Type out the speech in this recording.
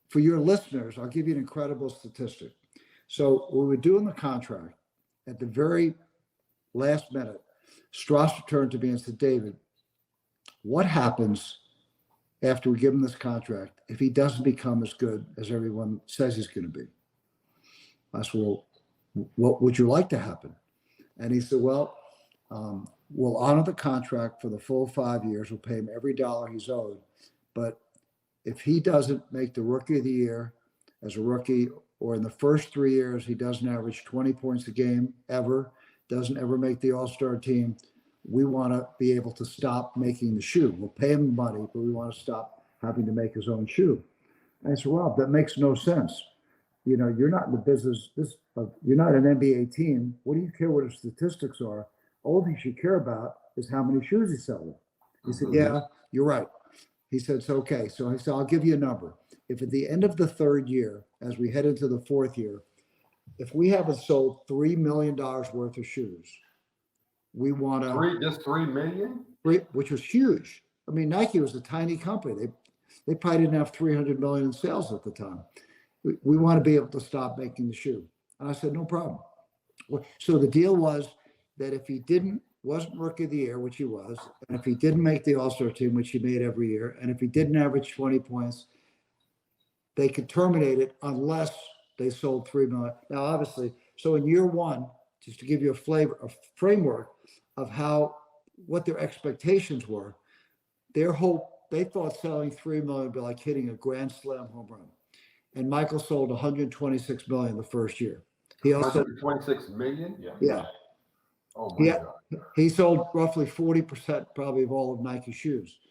for your listeners, I'll give you an incredible statistic. So we were doing the contract at the very last minute. Strauss returned to me and said, David, what happens after we give him this contract if he doesn't become as good as everyone says he's going to be? I said, well, what would you like to happen? And he said, well, we'll honor the contract for the full 5 years. We'll pay him every dollar he's owed. But if he doesn't make the rookie of the year as a rookie, or in the first 3 years, he doesn't average 20 points a game ever, doesn't ever make the all-star team, we want to be able to stop making the shoe. We'll pay him money, but we want to stop having to make his own shoe. And I said, well, that makes no sense. You know, you're not in the business, you're not an NBA team. What do you care what the statistics are? All you should care about is how many shoes he's selling. He said, yeah, you're right. He said, it's okay. So I said, I'll give you a number. If at the end of the third year, as we head into the fourth year, if we haven't sold $3 million worth of shoes, we want to just 3 million, which was huge. I mean, Nike was a tiny company. They probably didn't have 300 million in sales at the time. We want to be able to stop making the shoe. And I said, no problem. So the deal was that if he wasn't rookie of the year, which he was, and if he didn't make the all-star team, which he made every year, and if he didn't average 20 points, they could terminate it unless they sold 3 million. Now, obviously, so in year one, just to give you a framework of what their expectations were, they thought selling 3 million would be like hitting a grand slam home run. And Michael sold 126 million the first year. He also 126 million? Yeah. Oh my God. He sold roughly 40% probably of all of Nike shoes.